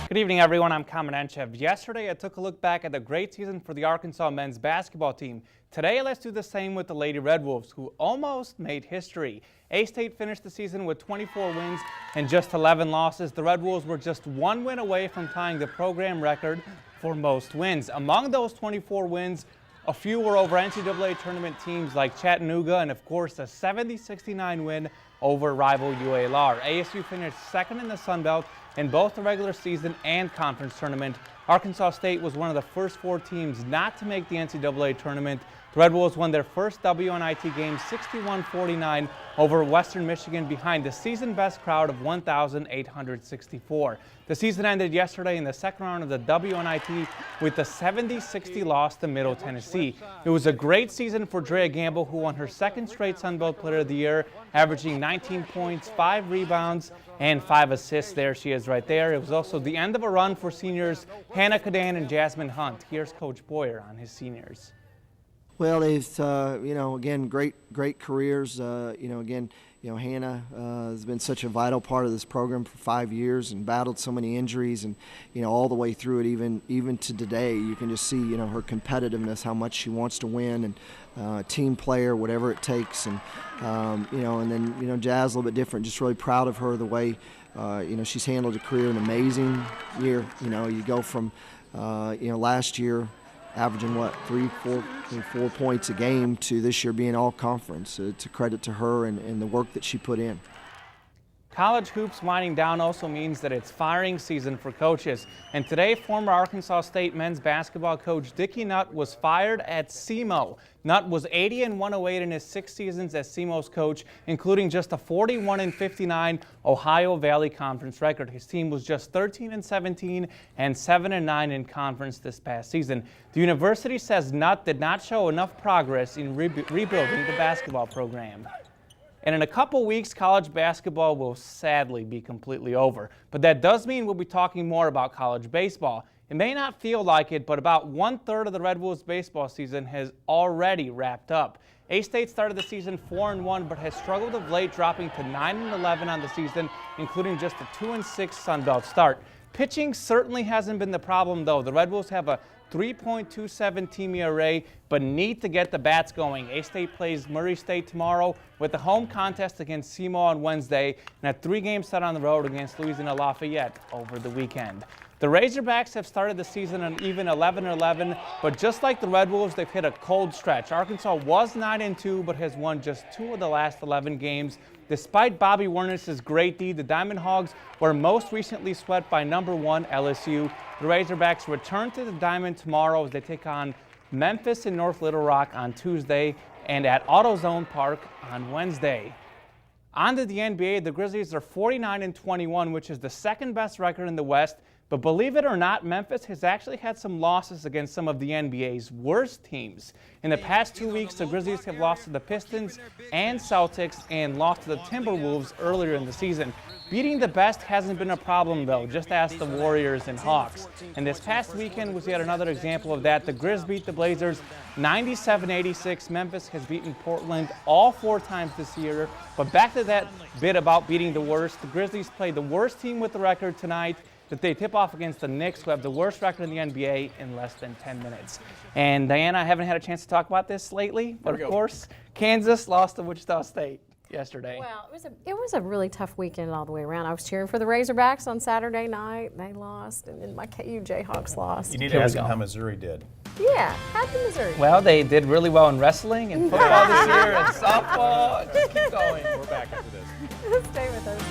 Good evening, everyone. I'm Kamenenchev. Yesterday, I took a look back at the great season for the Arkansas men's basketball team. Today, let's do the same with the Lady Red Wolves, who almost made history. A-State finished the season with 24 wins and just 11 losses. The Red Wolves were just one win away from tying the program record for most wins. Among those 24 wins, a few were over NCAA tournament teams like Chattanooga and, of course, a 70-69 win over rival UALR. ASU finished second in the Sun Belt in both the regular season and conference tournament. Arkansas State was one of the first 4 teams not to make the NCAA tournament. The Red Wolves won their first WNIT game 61-49 over Western Michigan behind the season-best crowd of 1,864. The season ended yesterday in the second round of the WNIT with a 70-60 loss to Middle Tennessee. It was a great season for Drea Gamble, who won her second straight Sun Belt Player of the Year, averaging 19 points, 5 rebounds, and 5 assists. There she is right there. It was also the end of a run for seniors Hannah Cadan and Jasmine Hunt. Here's Coach Boyer on his seniors. Well, they've, again, great careers. Hannah has been such a vital part of this program for 5 years and battled so many injuries, and all the way through it, even to today, you can just see her competitiveness, how much she wants to win, and team player, whatever it takes, and and then Jazz a little bit different. Just really proud of her, the way she's handled her career. An amazing year. You go from last year averaging 4 points a game to this year being all conference. It's a credit to her and the work that she put in. College hoops winding down also means that it's firing season for coaches. And today, former Arkansas State men's basketball coach Dickie Nutt was fired at SEMO. Nutt was 80-108 in his 6 seasons as SEMO's coach, including just a 41-59 Ohio Valley Conference record. His team was just 13-17 and 7-9 in conference this past season. The university says Nutt did not show enough progress in rebuilding the basketball program. And in a couple weeks, college basketball will sadly be completely over. But that does mean we'll be talking more about college baseball. It may not feel like it, but about 1/3 of the Red Wolves baseball season has already wrapped up. A-State started the season 4-1, but has struggled of late, dropping to 9-11 on the season, including just a 2-6 Sun Belt start. Pitching certainly hasn't been the problem, though. The Red Wolves have a 3.27 team ERA, but need to get the bats going. A-State plays Murray State tomorrow with a home contest against SEMO on Wednesday and a 3-game set on the road against Louisiana Lafayette over the weekend. The Razorbacks have started the season on even 11-11, but just like the Red Wolves, they've hit a cold stretch. Arkansas was 9-2, but has won just 2 of the last 11 games. Despite Bobby Wernitz's great D, the Diamond Hogs were most recently swept by #1 LSU. The Razorbacks return to the Diamond tomorrow as they take on Memphis in North Little Rock on Tuesday and at AutoZone Park on Wednesday. On to the NBA, the Grizzlies are 49-21, which is the second best record in the West. But believe it or not, Memphis has actually had some losses against some of the NBA's worst teams. In the past 2 weeks, the Grizzlies have lost to the Pistons and Celtics and lost to the Timberwolves earlier in the season. Beating the best hasn't been a problem, though. Just ask the Warriors and Hawks. And this past weekend was yet another example of that. The Grizz beat the Blazers 97-86. Memphis has beaten Portland all 4 times this year. But back to that bit about beating the worst. The Grizzlies played the worst team with the record tonight, that they tip off against the Knicks, who have the worst record in the NBA, in less than 10 minutes. And Diana, I haven't had a chance to talk about this lately, but of course, Kansas lost to Wichita State yesterday. Well, it was a really tough weekend all the way around. I was cheering for the Razorbacks on Saturday night. They lost, and then my KU Jayhawks lost. You need to ask them how Missouri did. Yeah, how'd the Missouri? Well, they did really well in wrestling and football this year and softball. Just keep going. We're back after this. Stay with us.